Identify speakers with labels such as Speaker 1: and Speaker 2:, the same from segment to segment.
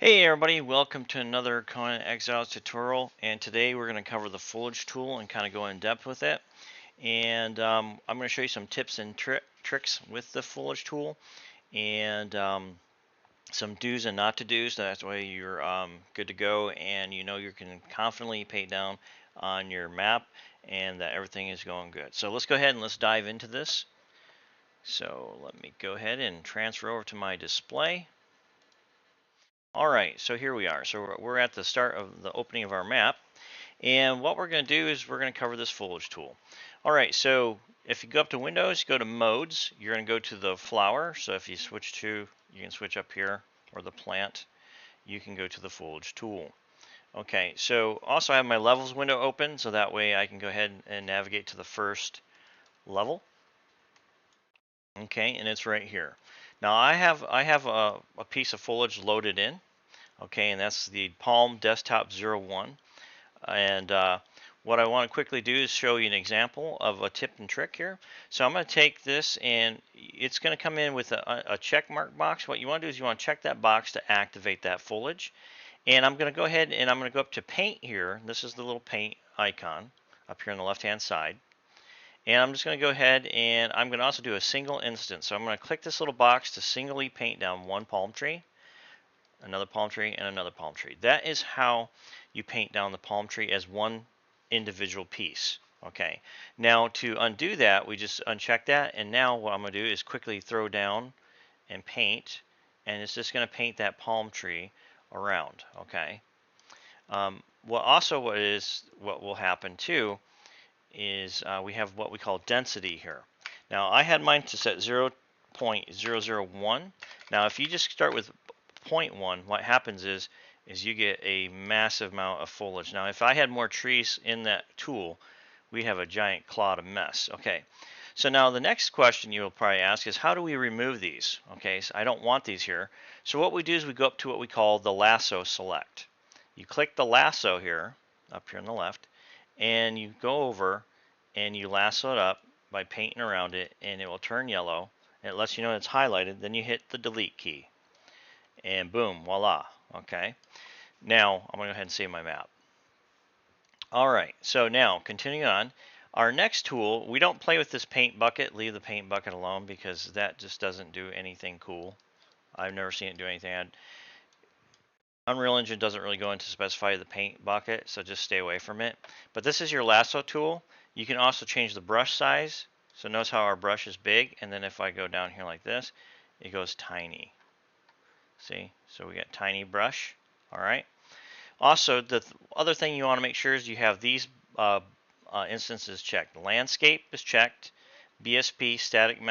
Speaker 1: Hey everybody, welcome to another Conan Exiles tutorial, and today we're going to cover the foliage tool and kind of go in depth with it. And I'm going to show you some tips and tricks with the foliage tool, and some do's and not to do's. That's why you're good to go, and you know you can confidently paint down on your map and that everything is going good. So let's go ahead and let's dive into this. So let me go ahead and transfer over to my display. All right, so here we are. So we're at the start of the opening of our map. And what we're going to do is we're going to cover this foliage tool. All right, so if you go up to Windows, go to Modes, you're going to go to the flower. So if you switch to, you can switch up here, or the plant, you can go to the foliage tool. Okay, so also I have my levels window open, so that way I can go ahead and navigate to the first level. Okay, and it's right here. Now I have a piece of foliage loaded in. Okay, and that's the Palm Desktop 01. And what I want to quickly do is show you an example of a tip and trick here. So I'm going to take this, and it's going to come in with a check mark box. What you want to do is you want to check that box to activate that foliage. And I'm going to go ahead and I'm going to go up to paint here. This is the little paint icon up here on the left hand side. And I'm just going to go ahead and I'm going to also do a single instance. So I'm going to click this little box to singly paint down one palm tree, another palm tree, and another palm tree. That is how you paint down the palm tree as one individual piece. Okay, now to undo that, we just uncheck that, and now what I'm going to do is quickly throw down and paint, and it's just going to paint that palm tree around. Okay. What will happen too is we have what we call density here. Now I had mine to set 0.001. Now if you just start with 0.1, what happens is you get a massive amount of foliage. Now if I had more trees in that tool, we have a giant clod of mess. Okay, so now the next question you'll probably ask is, how do we remove these? Okay, so I don't want these here. So what we do is we go up to what we call the lasso select. You click the lasso here, up here on the left, and you go over and you lasso it up by painting around it, and it will turn yellow. And it lets you know it's highlighted. Then you hit the delete key, and boom, voila. Okay, now I'm going to go ahead and save my map. All right, so now continuing on, our next tool, we don't play with this paint bucket. Leave the paint bucket alone because that just doesn't do anything cool. I've never seen it do anything. Unreal Engine doesn't really go into specify the paint bucket, so just stay away from it. But this is your lasso tool. You can also change the brush size. So notice how our brush is big, and then if I go down here like this, it goes tiny. See, so we got tiny brush. All right. Also, the other thing you want to make sure is you have these instances checked. Landscape is checked. BSP static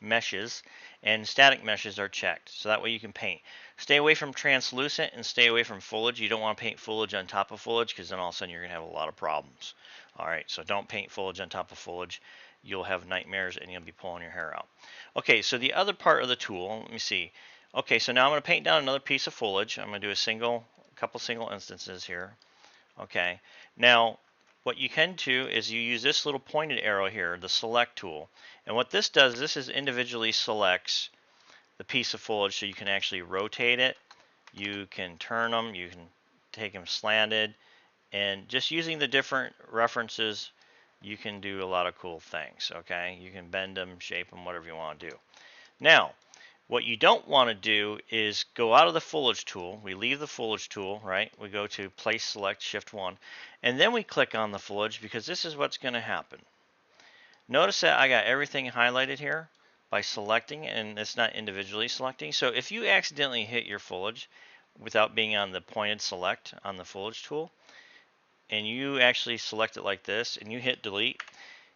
Speaker 1: meshes and static meshes are checked, so that way you can paint. Stay away from translucent and stay away from foliage. You don't want to paint foliage on top of foliage because then all of a sudden you're going to have a lot of problems. All right, so don't paint foliage on top of foliage. You'll have nightmares and you'll be pulling your hair out. Okay, so the other part of the tool, let me see. Okay, so now I'm going to paint down another piece of foliage. I'm going to do a couple single instances here. Okay, now what you can do is you use this little pointed arrow here, the select tool. And what this does, this is individually selects the piece of foliage so you can actually rotate it. You can turn them, you can take them slanted, and just using the different references, you can do a lot of cool things. Okay, you can bend them, shape them, whatever you want to do. Now, what you don't want to do is go out of the foliage tool. We leave the foliage tool, right? We go to place select shift 1, and then we click on the foliage because this is what's going to happen. Notice that I got everything highlighted here by selecting, and it's not individually selecting. So if you accidentally hit your foliage without being on the pointed select on the foliage tool, and you actually select it like this and you hit delete,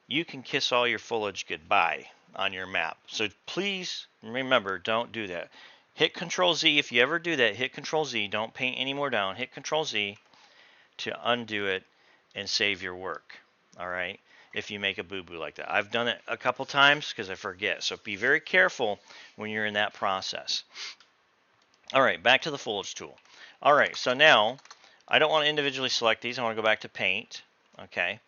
Speaker 1: you can kiss all your foliage goodbye on your map. So please remember, don't do that. Hit Control Z if you ever do that. Hit Control Z. Don't paint any more down. Hit Control Z to undo it and save your work. All right, if you make a boo-boo like that. I've done it a couple times because I forget. So be very careful when you're in that process. All right, back to the foliage tool. All right, so now I don't want to individually select these. I want to go back to paint. Okay.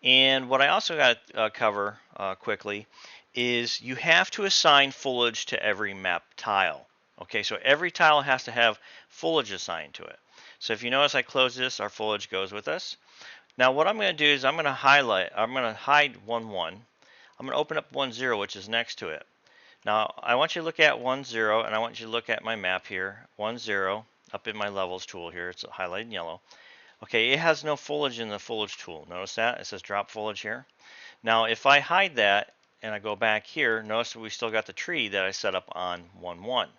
Speaker 1: And what I also got to cover quickly is you have to assign foliage to every map tile. Okay, so every tile has to have foliage assigned to it. So if you notice I close this, our foliage goes with us. Now what I'm going to do is I'm going to hide 1, 1. I'm going to open up 1, 0, which is next to it. Now I want you to look at 1, 0, and I want you to look at my map here, 1, 0, up in my levels tool here. It's highlighted in yellow. Okay, it has no foliage in the foliage tool. Notice that? It says drop foliage here. Now if I hide that and I go back here, notice that we still got the tree that I set up on 1, 1.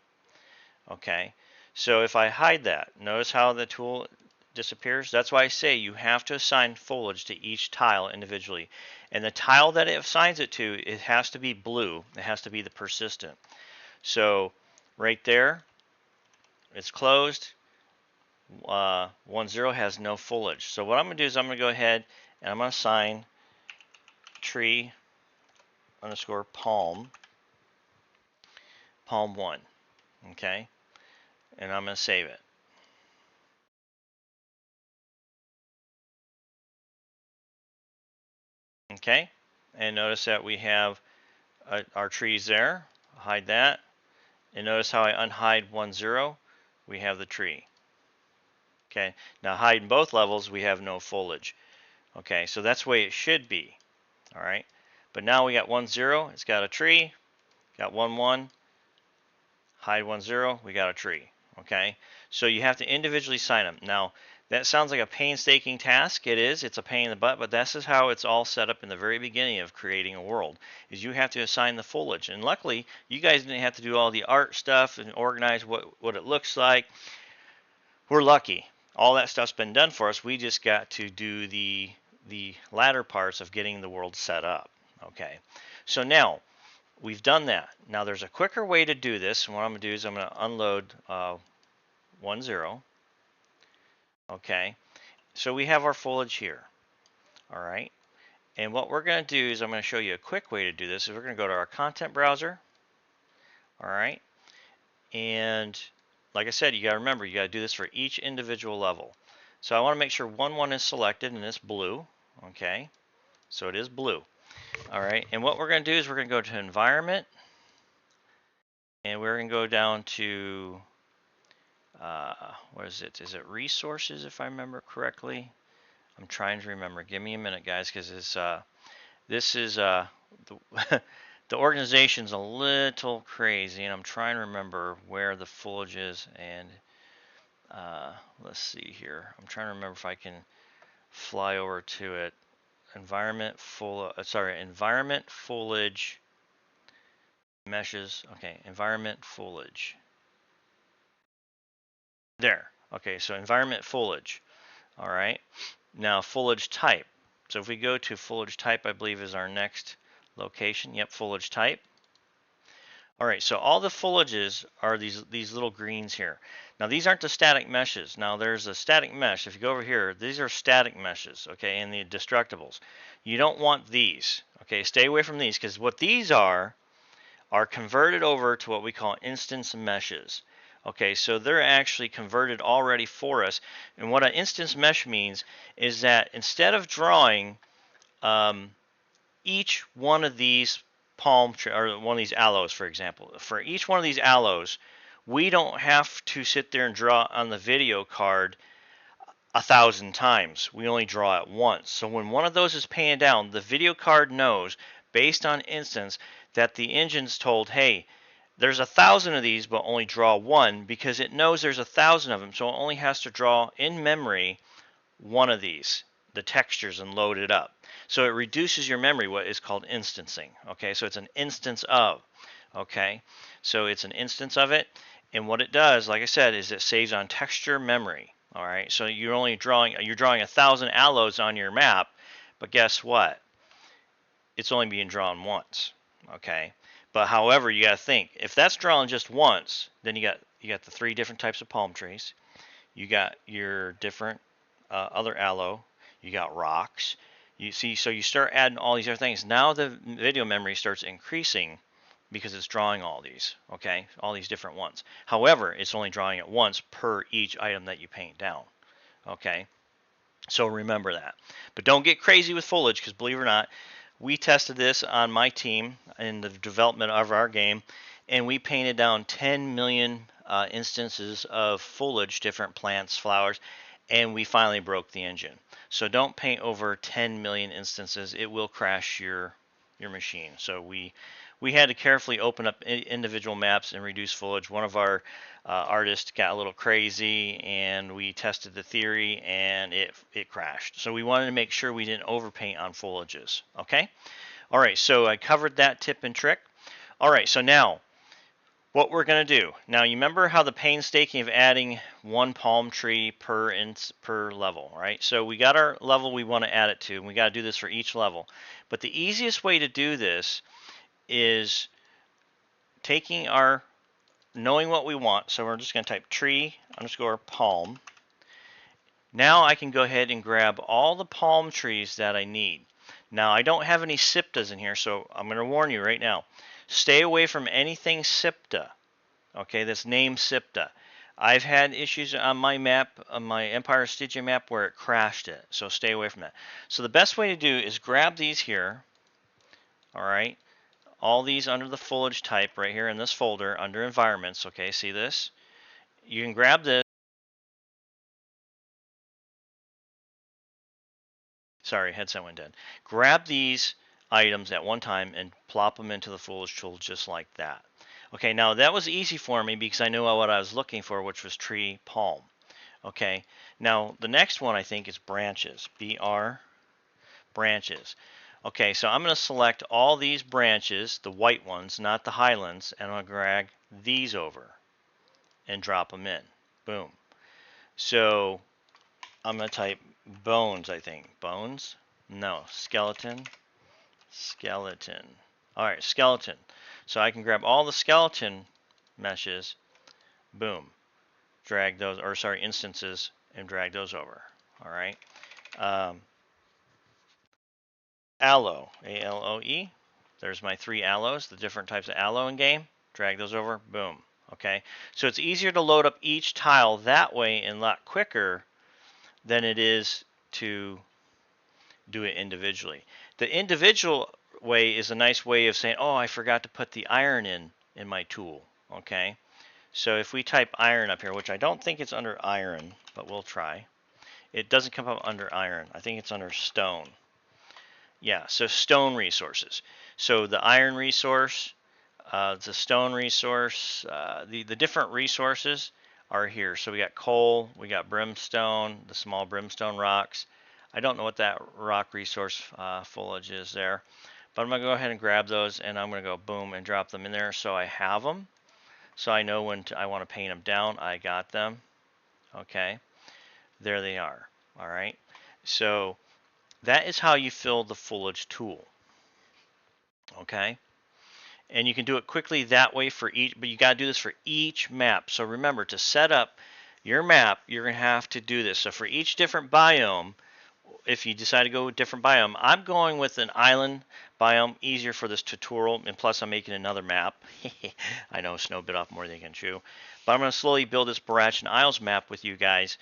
Speaker 1: Okay, so if I hide that, notice how the tool disappears. That's why I say you have to assign foliage to each tile individually. And the tile that it assigns it to, it has to be blue. It has to be the persistent. So right there, it's closed. 1, 0 has no foliage. So what I'm going to do is I'm going to go ahead and I'm going to assign tree underscore palm 1. Okay, and I'm going to save it. Okay, and notice that we have our trees there. Hide that, and notice how I unhide 1, 0. We have the tree. Okay, now hide in both levels. We have no foliage. Okay, so that's the way it should be. All right, but now we got 1, 0. It's got a tree. Got 1, 1. Hide 1, 0. We got a tree. Okay, so you have to individually sign them. Now that sounds like a painstaking task. It is. It's a pain in the butt, but this is how it's all set up in the very beginning of creating a world. Is you have to assign the foliage, and luckily you guys didn't have to do all the art stuff and organize what it looks like. We're lucky. All that stuff's been done for us. We just got to do the latter parts of getting the world set up. Okay, so now we've done that. Now there's a quicker way to do this. What I'm going to do is I'm going to unload 1, 0. Okay, so we have our foliage here. All right, and what we're going to do is I'm going to show you a quick way to do this. Is we're going to go to our content browser. All right, and like I said, you got to remember, you got to do this for each individual level. So I want to make sure 1, 1 is selected and it's blue. Okay, so it is blue. All right, and what we're going to do is we're going to go to environment, and we're going to go down to what is it? Is it resources, if I remember correctly? I'm trying to remember. Give me a minute, guys, because it's this is the the organization's a little crazy, and I'm trying to remember where the foliage is. And let's see here. I'm trying to remember if I can fly over to it. Environment foliage meshes. Okay, environment foliage. There. Okay, so environment foliage. All right. Now foliage type. So if we go to foliage type, I believe is our next location. Yep, foliage type. All right, so all the foliages are these little greens here. Now these aren't the static meshes. Now there's a static mesh. If you go over here, these are static meshes, okay, and the destructibles. You don't want these, okay? Stay away from these, because what these are converted over to what we call instance meshes. Okay, so they're actually converted already for us. And what an instance mesh means is that instead of drawing each one of these or one of these aloes, for example, for each one of these aloes, we don't have to sit there and draw on the video card 1,000 times. We only draw it once. So when one of those is painted down, the video card knows, based on instance, that the engine's told, hey, there's 1,000 of these, but only draw one, because it knows there's 1,000 of them, so it only has to draw in memory one of these, the textures, and load it up. So it reduces your memory, what is called instancing. Okay, so it's an instance of. Okay, so it's an instance of it, and what it does, like I said, is it saves on texture memory. All right, so you're drawing 1,000 aloes on your map, but guess what? It's only being drawn once. Okay, but however, you got to think, if that's drawn just once, then you got the 3 different types of palm trees. You got your different other aloe. You got rocks. You see, so you start adding all these other things. Now the video memory starts increasing because it's drawing all these, okay, all these different ones. However, it's only drawing it once per each item that you paint down, okay? So remember that. But don't get crazy with foliage, because believe it or not, we tested this on my team in the development of our game, and we painted down 10 million instances of foliage, different plants, flowers, and we finally broke the engine. So don't paint over 10 million instances. It will crash your machine. So we had to carefully open up individual maps and reduce foliage. One of our artists got a little crazy, and we tested the theory, and it crashed. So we wanted to make sure we didn't overpaint on foliages. Okay. All right. So I covered that tip and trick. All right. So now, what we're going to do, now you remember how the painstaking of adding one palm tree per level, right? So we got our level we want to add it to, and we got to do this for each level. But the easiest way to do this is knowing what we want. So we're just going to type tree underscore palm. Now I can go ahead and grab all the palm trees that I need. Now I don't have any SIPTAs in here, so I'm going to warn you right now. Stay away from anything SIPTA, okay, that's named SIPTA. I've had issues on my map, on my Empire Stygia map, where it crashed it, so stay away from that. So the best way to do is grab these here, all right, all these under the foliage type right here in this folder under environments, okay, see this? You can grab this. Sorry, headset went dead. Grab these items at one time and plop them into the foliage tool just like that. Okay, now that was easy for me because I knew what I was looking for, which was tree palm. Okay, now the next one I think is branches. BR branches. Okay, so I'm going to select all these branches, the white ones, not the highlands, and I'm going to drag these over and drop them in. Boom. So I'm going to type bones, I think. Bones? No. Skeleton. Skeleton. All right, skeleton. So I can grab all the skeleton meshes. Boom. Drag those, or sorry, instances, and drag those over. All right. Aloe. A-L-O-E. There's my 3 aloes, the different types of aloe in game. Drag those over. Boom. Okay. So it's easier to load up each tile that way and a lot quicker than it is to do it individually. The individual way is a nice way of saying, oh, I forgot to put the iron in my tool. Okay. So if we type iron up here, which I don't think it's under iron, but we'll try. It doesn't come up under iron. I think it's under stone. Yeah, so stone resources. So the iron resource, the stone resource, the different resources are here. So we got coal, we got brimstone, the small brimstone rocks. I don't know what that rock resource foliage is there, but I'm going to go ahead and grab those, and I'm going to go boom and drop them in there so I have them. So I know when I want to paint them down, I got them. Okay, there they are. All right, so that is how you fill the foliage tool. Okay, and you can do it quickly that way for each, but you got to do this for each map. So remember, to set up your map, you're going to have to do this. So for each different biome, if you decide to go with a different biome, I'm going with an island biome, easier for this tutorial, and plus I'm making another map. I know snow bit off more than you can chew. But I'm going to slowly build this Barach and Isles map with you guys,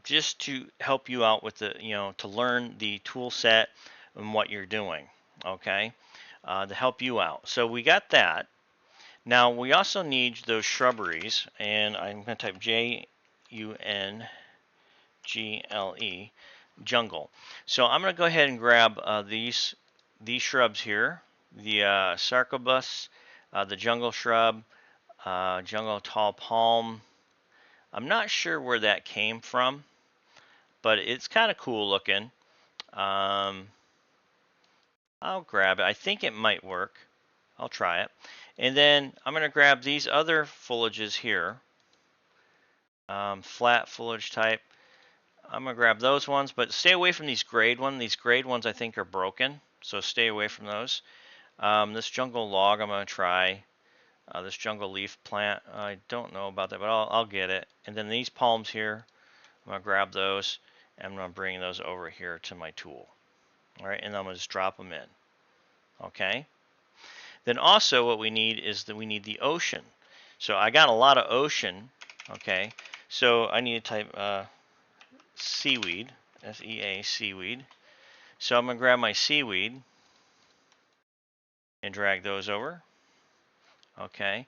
Speaker 1: just to help you out with the, to learn the tool set and what you're doing, okay, to help you out. So we got that. Now we also need those shrubberies, and I'm going to type Jungle, jungle. So I'm going to go ahead and grab these shrubs here, the sarcobus, the jungle shrub, jungle tall palm. I'm not sure where that came from, but it's kind of cool looking. I'll grab it. I think it might work. I'll try it. And then I'm going to grab these other foliages here, flat foliage type. I'm going to grab those ones, but stay away from these grade ones. These grade ones I think are broken, so stay away from those. This jungle log I'm going to try. This jungle leaf plant, I don't know about that, but I'll get it. And then these palms here, I'm going to grab those, and I'm going to bring those over here to my tool. All right, and I'm going to just drop them in. Okay. Then also what we need is that we need the ocean. So I got a lot of ocean. Okay, so I need to type seaweed, S-E-A, seaweed. So I'm going to grab my seaweed and drag those over. Okay,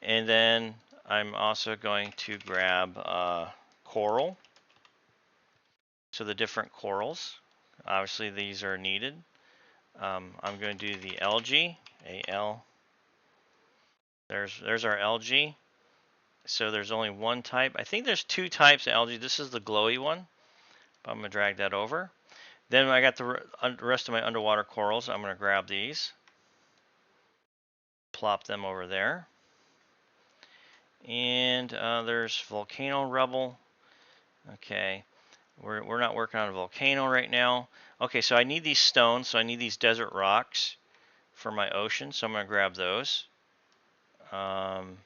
Speaker 1: and then I'm also going to grab coral. So the different corals, obviously these are needed. I'm going to do the algae, A-L. There's our algae. So there's only one type. I think there's two types of algae. This is the glowy one. I'm going to drag that over. Then I got the rest of my underwater corals. I'm going to grab these, plop them over there. And there's volcano rubble. Okay, we're not working on a volcano right now. Okay, so I need these stones. So I need these desert rocks for my ocean. So I'm going to grab those. Let's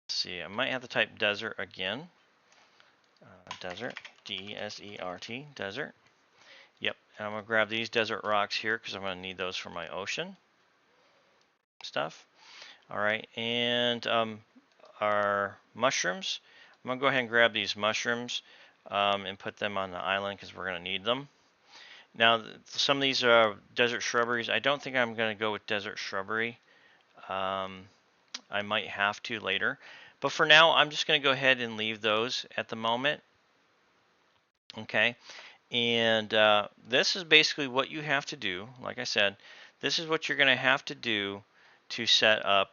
Speaker 1: see, I might have to type desert again. Desert, D-E-S-E-R-T, desert. Yep, and I'm going to grab these desert rocks here because I'm going to need those for my ocean stuff. All right, and our mushrooms. I'm going to go ahead and grab these mushrooms and put them on the island because we're going to need them. Now, some of these are desert shrubberies. I don't think I'm going to go with desert shrubbery. I might have to later. But for now, I'm just going to go ahead and leave those at the moment. Okay. And this is basically what you have to do. Like I said, this is what you're going to have to do to set up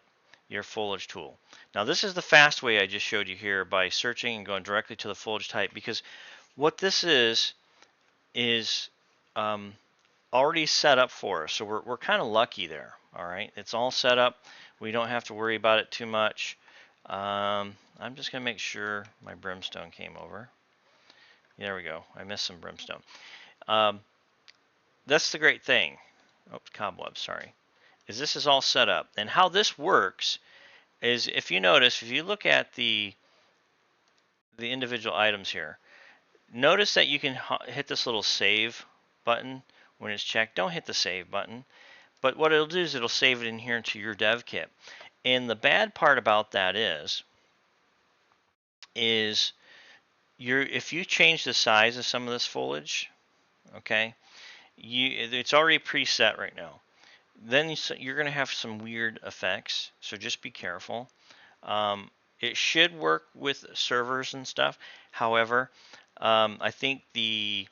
Speaker 1: your foliage tool. Now, this is the fast way I just showed you here by searching and going directly to the foliage type, because what this is already set up for us. So we're kind of lucky there. All right, it's all set up. We don't have to worry about it too much. I'm just going to make sure my brimstone came over. There we go. I missed some brimstone. That's the great thing. Oh, cobwebs, sorry. Is this is all set up. And how this works is, if you notice, if you look at the individual items here, notice that you can hit this little save button when it's checked. Don't hit the save button. But what it'll do is it'll save it in here into your dev kit. And the bad part about that is if you change the size of some of this foliage, okay, it's already preset right now. Then you're going to have some weird effects, so just be careful. It should work with servers and stuff. However, I think the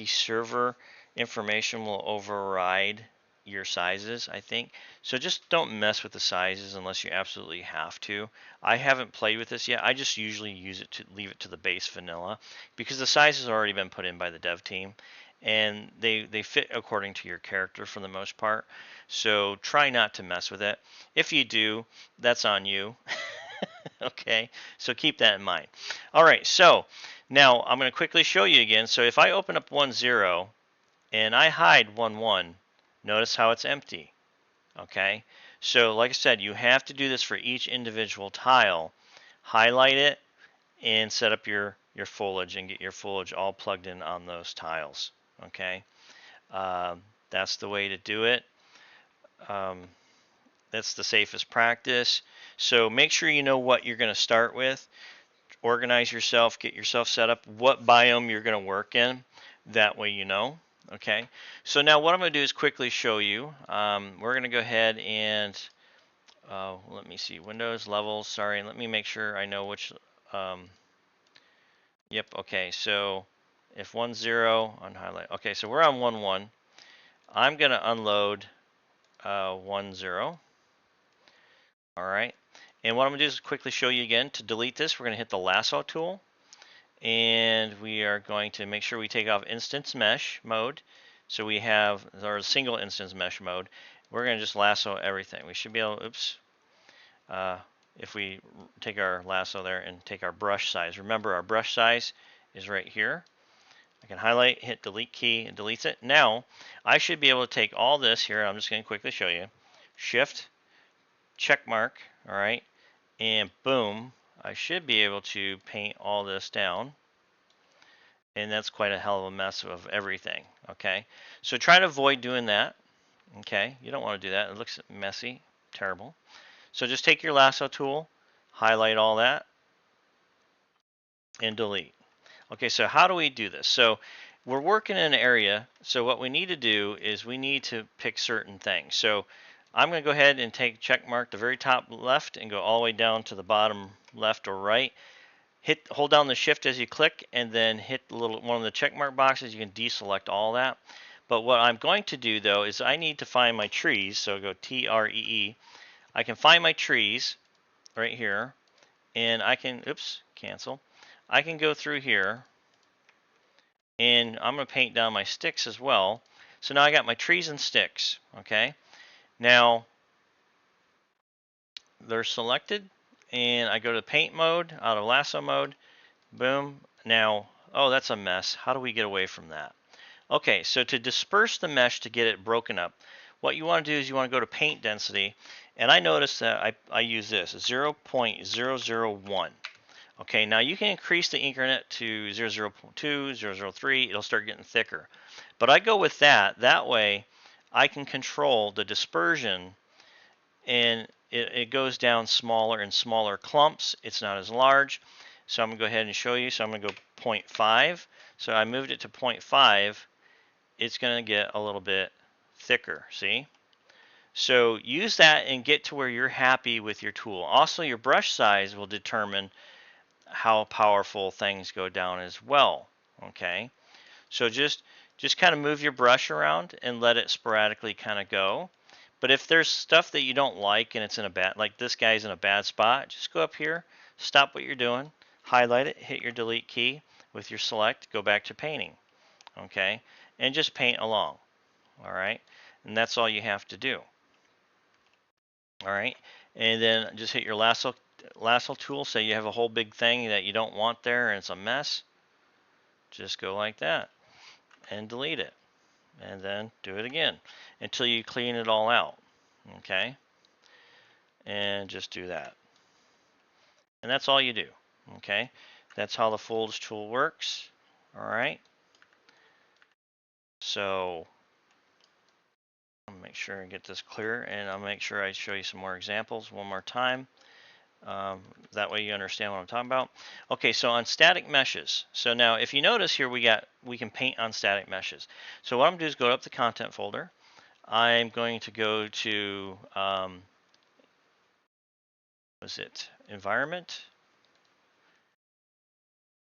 Speaker 1: server information will override your sizes, I think. So just don't mess with the sizes unless you absolutely have to. I haven't played with this yet. I just usually use it to leave it to the base vanilla because the size has already been put in by the dev team and they fit according to your character for the most part. So try not to mess with it. If you do, that's on you. Okay, so keep that in mind. All right, so now I'm going to quickly show you again. So if I open up 1.0 and I hide 1.1, notice how it's empty. Okay, so like I said, you have to do this for each individual tile. Highlight it and set up your foliage and get your foliage all plugged in on those tiles. Okay, that's the way to do it. That's the safest practice. So make sure you know what you're going to start with. Organize yourself, get yourself set up, what biome you're going to work in. That way you know. Okay, so now what I'm going to do is quickly show you. We're going to go ahead and let me see, Windows, levels, sorry, let me make sure I know which, yep, okay, so if 1.0 on highlight, okay, so we're on 1.1. I'm going to unload 1.0. All right, and what I'm going to do is quickly show you again. To delete this, we're going to hit the lasso tool, and we are going to make sure we take off instance mesh mode. So we have our single instance mesh mode. We're going to just lasso everything. We should be able, oops, if we take our lasso there and take our brush size. Remember, our brush size is right here. I can highlight, hit delete key, and deletes it. Now, I should be able to take all this here. I'm just going to quickly show you. Shift, check mark, all right, and boom, I should be able to paint all this down. And that's quite a hell of a mess of everything, okay? So try to avoid doing that, okay? You don't want to do that. It looks messy, terrible. So just take your lasso tool, highlight all that, and delete. Okay, so how do we do this? So we're working in an area, so what we need to do is we need to pick certain things. So I'm going to go ahead and take check mark the very top left and go all the way down to the bottom left or right. Hold down the shift as you click and then hit the little one of the check mark boxes. You can deselect all that. But what I'm going to do though is I need to find my trees. So go TREE. I can find my trees right here, and I can, oops, cancel. I can go through here, and I'm going to paint down my sticks as well. So now I got my trees and sticks, okay? Now, they're selected, and I go to paint mode, out of lasso mode, boom. Now, oh, that's a mess. How do we get away from that? Okay, so to disperse the mesh to get it broken up, what you want to do is you want to go to paint density, and I noticed that I use this, 0.001. Okay, now you can increase the increment to 0.02, 0.003, it'll start getting thicker. But I go with that, that way I can control the dispersion, and it goes down smaller and smaller clumps. It's not as large. So I'm going to go ahead and show you. So I'm going to go 0.5. So I moved it to 0.5. It's going to get a little bit thicker, see? So use that and get to where you're happy with your tool. Also, your brush size will determine how powerful things go down as well, okay? So just kind of move your brush around and let it sporadically kind of go. But if there's stuff that you don't like and it's in a bad, like this guy's in a bad spot, just go up here, stop what you're doing, highlight it, hit your delete key with your select, go back to painting, okay? And just paint along, all right? And that's all you have to do, all right? And then just hit your lasso tool, say you have a whole big thing that you don't want there and it's a mess, just go like that and delete it. And then do it again until you clean it all out, okay? And just do that. And that's all you do, okay? That's how the foliage tool works, all right? So I'll make sure and get this clear, and I'll make sure I show you some more examples one more time. That way you understand what I'm talking about. Okay, so on static meshes. So now if you notice here we can paint on static meshes. So what I'm going to do is go up the content folder. I'm going to go to environment,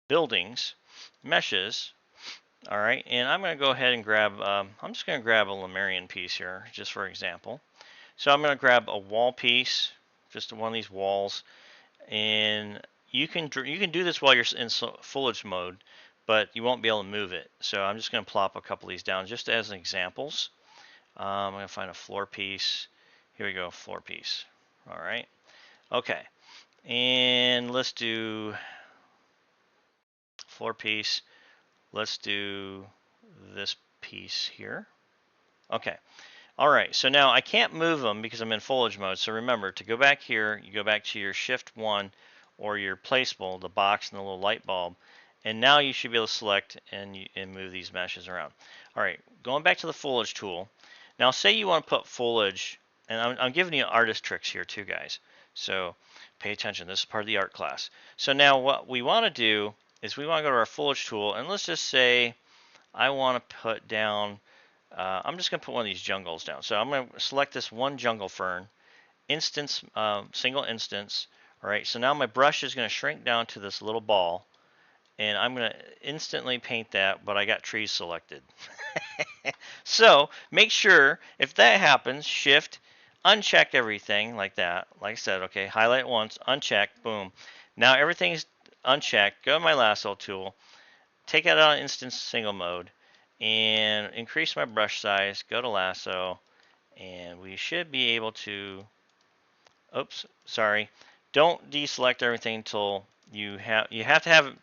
Speaker 1: buildings, meshes. All right, and I'm going to go ahead and grab, I'm just going to grab a Lemurian piece here, just for example. So I'm going to grab a wall piece, just one of these walls, and you can do this while you're in foliage mode, but you won't be able to move it. So I'm just going to plop a couple of these down just as examples. I'm going to find a floor piece. Here we go, floor piece. All right, okay, and let's do floor piece. Let's do this piece here. Okay. All right. So now I can't move them because I'm in foliage mode. So remember, to go back here, you go back to your Shift 1 or your placeable, the box and the little light bulb. And now you should be able to select and move these meshes around. All right. Going back to the foliage tool. Now say you want to put foliage, and I'm giving you artist tricks here too, guys. So pay attention. This is part of the art class. So now what we want to do is we want to go to our foliage tool, and let's just say I want to put down, I'm just going to put one of these jungles down. So I'm going to select this one jungle fern, instance, single instance. All right, so now my brush is going to shrink down to this little ball, and I'm going to instantly paint that, but I got trees selected. So make sure if that happens, Shift, uncheck everything like that. Like I said, okay, highlight once, uncheck, boom. Now everything's unchecked. Go to my lasso tool, take it out of instance single mode, and increase my brush size. Go to lasso, and we should be able to. Oops, sorry. Don't deselect everything until you have to have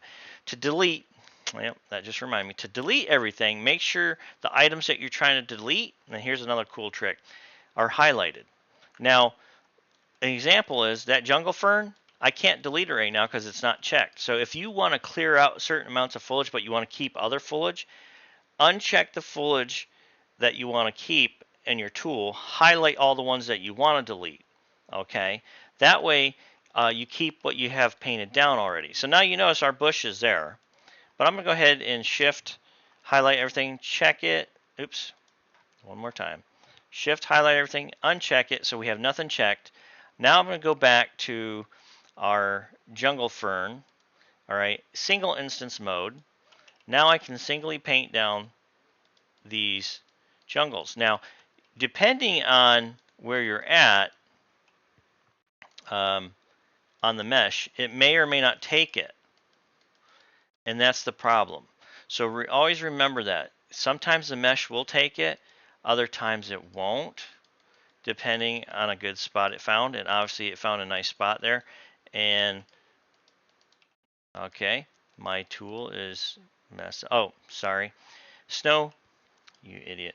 Speaker 1: to delete. Yep, that just reminded me to delete everything. Make sure the items that you're trying to delete, and here's another cool trick, are highlighted. Now, an example is that jungle fern. I can't delete it right now because it's not checked. So if you want to clear out certain amounts of foliage, but you want to keep other foliage, uncheck the foliage that you want to keep in your tool. Highlight all the ones that you want to delete. Okay, that way you keep what you have painted down already. So now you notice our bush is there. But I'm going to go ahead and Shift, highlight everything, check it. Oops, one more time. Shift, highlight everything, uncheck it so we have nothing checked. Now I'm going to go back to our jungle fern. All right, single instance mode. Now I can singly paint down these jungles. Now, depending on where you're at on the mesh, it may or may not take it. And that's the problem. So always remember that. Sometimes the mesh will take it, other times it won't, depending on a good spot it found. And obviously it found a nice spot there. And okay, my tool is messed. Oh, sorry. Snow, you idiot.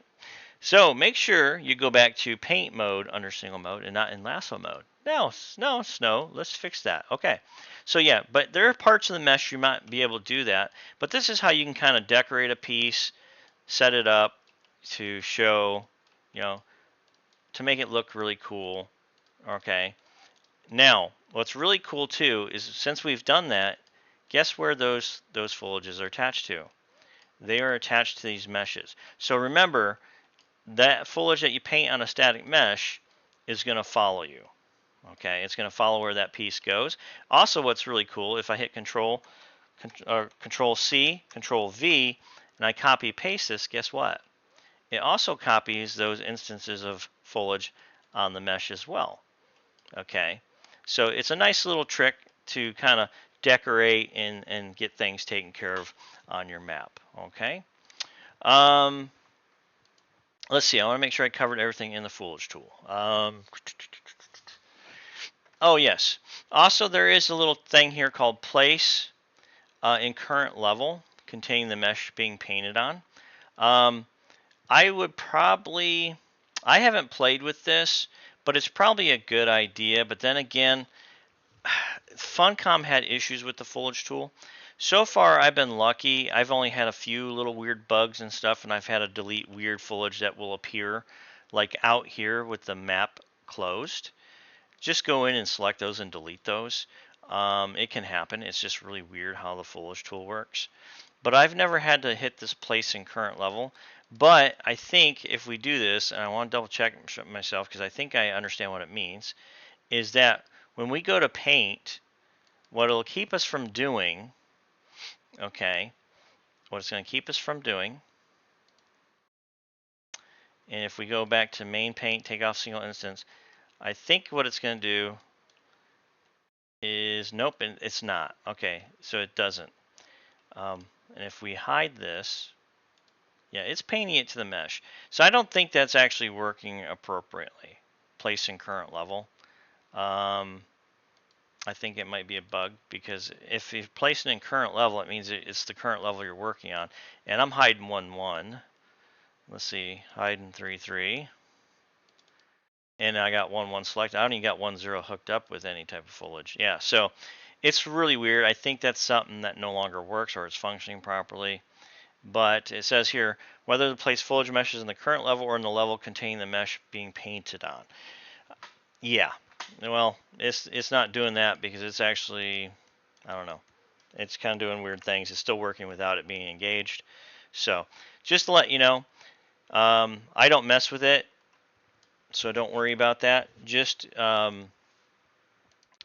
Speaker 1: So make sure you go back to paint mode under single mode and not in lasso mode. No, snow. Let's fix that. Okay. So yeah, but there are parts of the mesh you might be able to do that. But this is how you can kind of decorate a piece, set it up to show, to make it look really cool. Okay. Now, what's really cool too is since we've done that, guess where those foliages are attached to? They are attached to these meshes. So remember, that foliage that you paint on a static mesh is going to follow you. Okay, it's going to follow where that piece goes. Also, what's really cool, if I hit Control C, Control V, and I copy paste this, guess what? It also copies those instances of foliage on the mesh as well. Okay, so it's a nice little trick to kind of decorate and get things taken care of on your map. Okay. Let's see, I want to make sure I covered everything in the foliage tool. Oh, yes. Also, there is a little thing here called place in current level containing the mesh being painted on. I would probably, I haven't played with this, but it's probably a good idea. But then again, Funcom had issues with the foliage tool. So far, I've been lucky. I've only had a few little weird bugs and stuff, and I've had to delete weird foliage that will appear, like out here with the map closed. Just go in and select those and delete those. It can happen. It's just really weird how the foliage tool works. But I've never had to hit this place in current level. But I think if we do this, and I want to double check myself because I think I understand what it means, is that when we go to paint, what it'll keep us from doing, okay, what it's going to keep us from doing, and if we go back to main paint, take off single instance, I think what it's going to do is, nope, it's not. Okay, so it doesn't. And if we hide this, yeah, it's painting it to the mesh. So I don't think that's actually working appropriately. Place in current level. I think it might be a bug because if you place it in current level, it means it's the current level you're working on. And I'm hiding 1-1. Let's see, hiding 3-3. And I got 1-1 selected. I don't even got 1-0 hooked up with any type of foliage. Yeah, so it's really weird. I think that's something that no longer works or it's functioning properly. But it says here, whether to place foliage meshes in the current level or in the level containing the mesh being painted on. Yeah, well, it's not doing that because it's actually, I don't know, it's kind of doing weird things. It's still working without it being engaged. So just to let you know, I don't mess with it, so don't worry about that. Just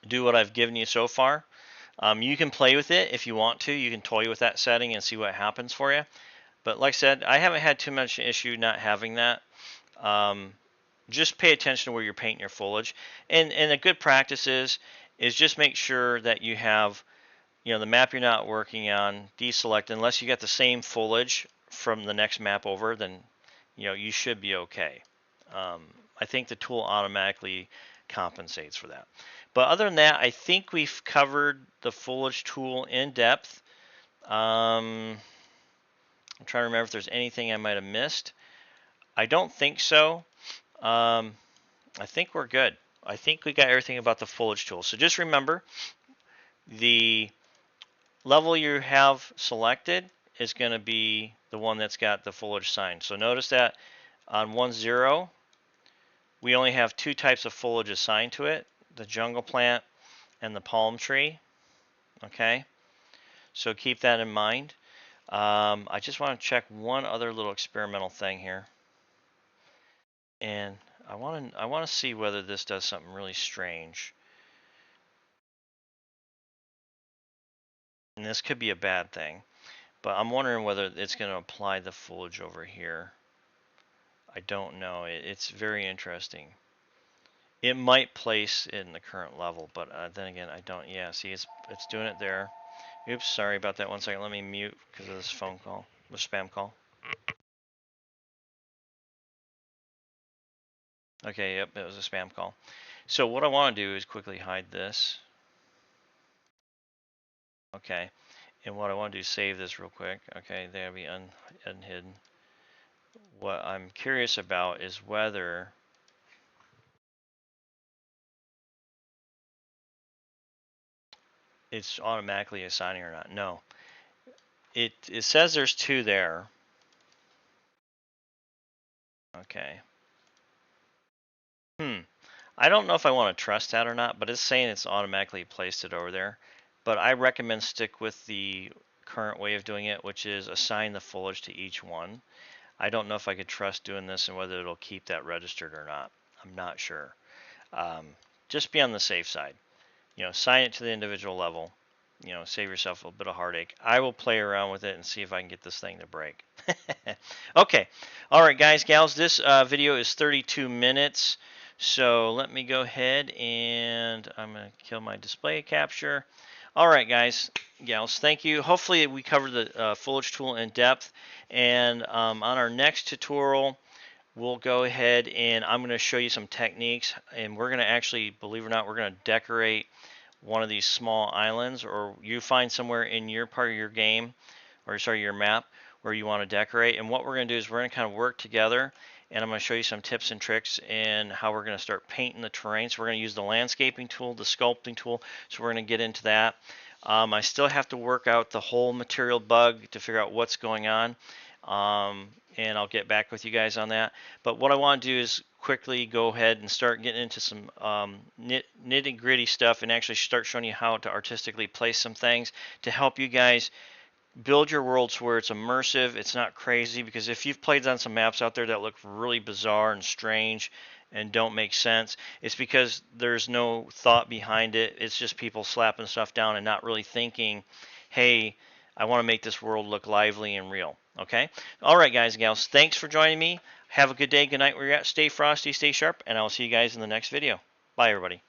Speaker 1: do what I've given you so far. You can play with it if you want to. You can toy with that setting and see what happens for you. But like I said, I haven't had too much issue not having that. Just pay attention to where you're painting your foliage. And a good practice is just make sure that you have, the map you're not working on, deselect. Unless you got the same foliage from the next map over, then, you should be okay. I think the tool automatically compensates for that. But other than that, I think we've covered the foliage tool in depth. I'm trying to remember if there's anything I might have missed. I don't think so. I think we're good. I think we got everything about the foliage tool. So just remember, the level you have selected is going to be the one that's got the foliage sign. So notice that on 1-0, we only have two types of foliage assigned to it, the jungle plant and the palm tree. Okay, so keep that in mind. I just want to check one other little experimental thing here. And I want to see whether this does something really strange. And this could be a bad thing, but I'm wondering whether it's going to apply the foliage over here. I don't know. It's very interesting. It might place in the current level, but then again, I don't. Yeah, see, it's doing it there. Oops, sorry about that. 1 second. Let me mute because of this phone call, the spam call. Okay, yep, it was a spam call. So what I want to do is quickly hide this. Okay, and what I want to do is save this real quick. Okay, that'll be unhidden. What I'm curious about is whether it's automatically assigning or not. No, it says there's 2 there. Okay. I don't know if I want to trust that or not, but it's saying it's automatically placed it over there. But I recommend stick with the current way of doing it, which is assign the foliage to each one. I don't know if I could trust doing this and whether it'll keep that registered or not. I'm not sure. Just be on the safe side. Assign it to the individual level. Save yourself a little bit of heartache. I will play around with it and see if I can get this thing to break. Okay. All right, guys, gals, this video is 32 minutes. So let me go ahead and I'm going to kill my display capture. All right, guys, gals, thank you. Hopefully we covered the foliage tool in depth. And on our next tutorial, we'll go ahead and I'm going to show you some techniques. And we're going to actually, believe it or not, we're going to decorate one of these small islands, or you find somewhere in your part of your game, or sorry, your map, where you want to decorate. And what we're going to do is we're going to kind of work together, and I'm going to show you some tips and tricks and how we're going to start painting the terrain. So we're going to use the landscaping tool, the sculpting tool, so we're going to get into that. I still have to work out the whole material bug to figure out what's going on. And I'll get back with you guys on that. But what I want to do is quickly go ahead and start getting into some nitty gritty stuff and actually start showing you how to artistically place some things to help you guys build your worlds where it's immersive, it's not crazy, because if you've played on some maps out there that look really bizarre and strange and don't make sense, it's because there's no thought behind it. It's just people slapping stuff down and not really thinking, hey, I want to make this world look lively and real. Okay? All right, guys and gals, thanks for joining me. Have a good day, good night where you're at. Stay frosty, stay sharp, and I'll see you guys in the next video. Bye, everybody.